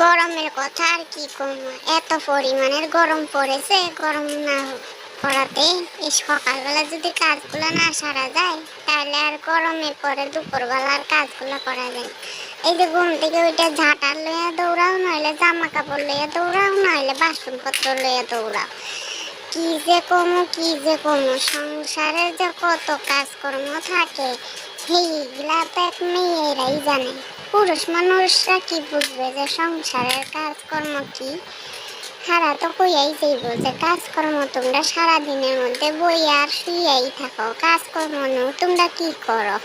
গরমের কথা আর কি কম, এত পরিমাণের গরম পড়েছে। গরম না পড়াতে এই সকালবেলা যদি কাজগুলো না সারা যায় তাহলে আর গরমে পরে দুপুরবেলার কাজগুলো করা যায়। এই যে ঘুম থেকে ওইটা ঝাঁটার লইয়া দৌড়াও, নইলে জামা কাপড় লইয়া দৌড়াও, নইলে বাসনপত্র লইয়া দৌড়াও। কি যে কমু সংসারের যে কত কাজকর্ম থাকে সেইগুলা তো এক মেয়েরাই জানে। পুরুষ মানুষরা কি বুঝবে যে সংসারের কাজকর্ম কি? হারা তো কইয়াই যাইব যে কাজকর্ম তোমরা সারাদিনের মধ্যে বইয়া আর শুইয়াই থাকো, কাজকর্ম তোমরা কি করো?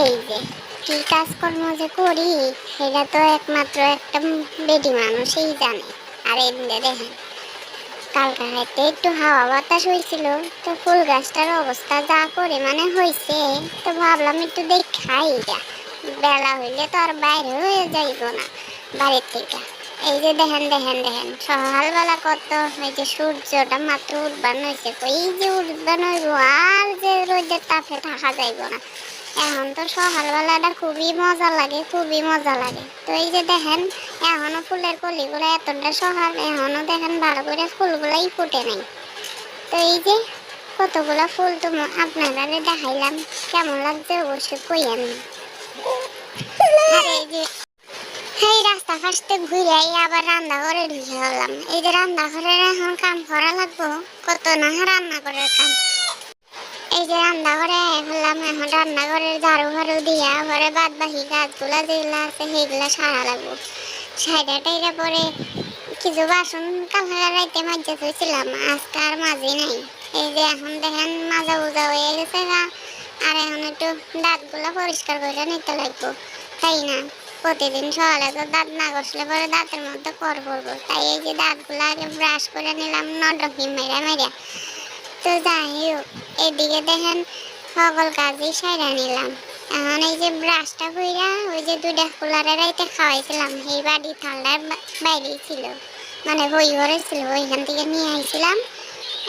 এই যে কি কাজকর্ম যে করি সেটা তো একমাত্র একটা বেডি মানুষই জানে। আর এমনি দেখেন কালকা রাতে একটু হাওয়া বাতাস হয়েছিল, তো ফুল গাছটার অবস্থা যা পরিমাণে হয়েছে, তো ভাবলাম একটু দেখাই যা। বেলা হইলে তো আর বাইরে হয়ে যাইব না বাড়ির থেকে। এই যে দেখেন দেখেন দেখেন সকালবেলা কত, এই যে সূর্যটা মাত্র উঠবান হয়েছে, এই যে উঠবান হইব আর যে রোদের তাপে থাকা যাইব না। এখন তো সকালবেলাটা খুবই মজা লাগে, খুবই মজা লাগে। তো এই যে দেখেন এখনো ফুলের কলিগুলো এতটা সকাল, এখনো দেখেন ভালো করে ফুলগুলাই ফুটে নাই। তো এই যে কতগুলা ফুল তো আপনারা দেখাইলাম, কেমন লাগছে অবশ্যই কইয়েন। আর এই যে এই রাস্তা ফাঁসতে ঘুরে আবার রান্নাঘরে ঢুকে গেলাম। এই যে রান্নাঘরের এখন কাম করা লাগবো, কত না রান্নাঘরের কাম। এই যে রান্নাঘরে হলাম, এখন রান্নাঘরের ঝাড়ু ফাড়ু দিয়া পরে বাদ বাকি গাছগুলা যেগুলো আছে সেইগুলা সারা লাগবো। সাইডাটাইরা পরে কিছু বাসন কালকে রাইতে মাজা ধুয়েছিলাম, আজকে আর মাঝে নাই। এই যে এখন দেখেন মাজা বুঝা হয়ে গেছে গা। আর এখন একটু দাঁতগুলা পরিষ্কার করে নিতে লাগবো, তাই না? প্রতিদিন সকালে তো দাঁত না ঘষলে পরে দাঁতের মধ্যে কর পড়বো, তাই এই যে দাঁতগুলো আগে ব্রাশ করে নিলাম নডকি মেরা মেরা। তো যাই হোক এদিকে দেখেন সকল কাজই সাইরা নিলাম। এখন এই যে ব্রাশটা কইরা ওই যে দুইটা কুলারে রাইতে খাওয়াইছিলাম, এই বাড়ি ঠান্ডার বাইরেই ছিল, মানে বই ঘরে ছিল, ওইখান থেকে নিয়ে আইছিলাম।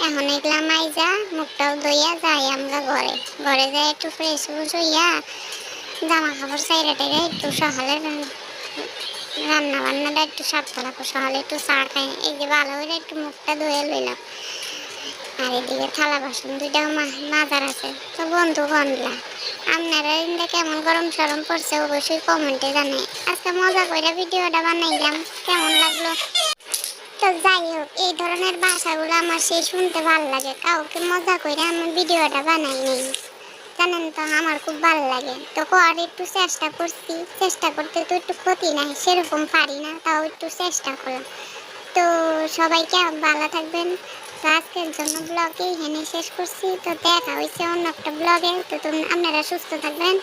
এখন এগুলা মাইজা মুখটাও ধুইয়া যাই আমরা ঘরে। ঘরে যাই একটু ফ্রেশ ফ্রেশ হইয়া জামা কাপড় সাইরা টাইরা একটু সকালে রান্না বান্নাটা একটু সারতে লাগবো। সকালে একটু চা খাই, এই যে ভালো করে একটু মুখটা ধুয়ে লইলাম। আর এদিকে থালা বাসন দুইটাও মাজার আছে। তো বন্ধু বান্ধলা আপনারা ইন্দা কেমন গরম সরম পড়ছে অবশ্যই কমেন্টে জানাই। আজকে মজা করে ভিডিওটা বানাইলাম, কেমন লাগলো? তো যাই হোক এই ধরনের ভাষাগুলো আমার সেই শুনতে ভালো লাগে, কাউকে মজা করে আমি ভিডিওটা বানাই নেই, জানেন তো আমার খুব ভালো লাগে। তো আর একটু চেষ্টা করছি, চেষ্টা করতে তো একটু ক্ষতি নাই, সেরকম পারি না, তাও একটু চেষ্টা করলাম। তো সবাইকে ভালো থাকবেন। তো আজকের জন্য ব্লগে এখানে শেষ করছি। তো দেখা হয়েছে অন্য একটা ব্লগে। তো আপনারা সুস্থ থাকবেন।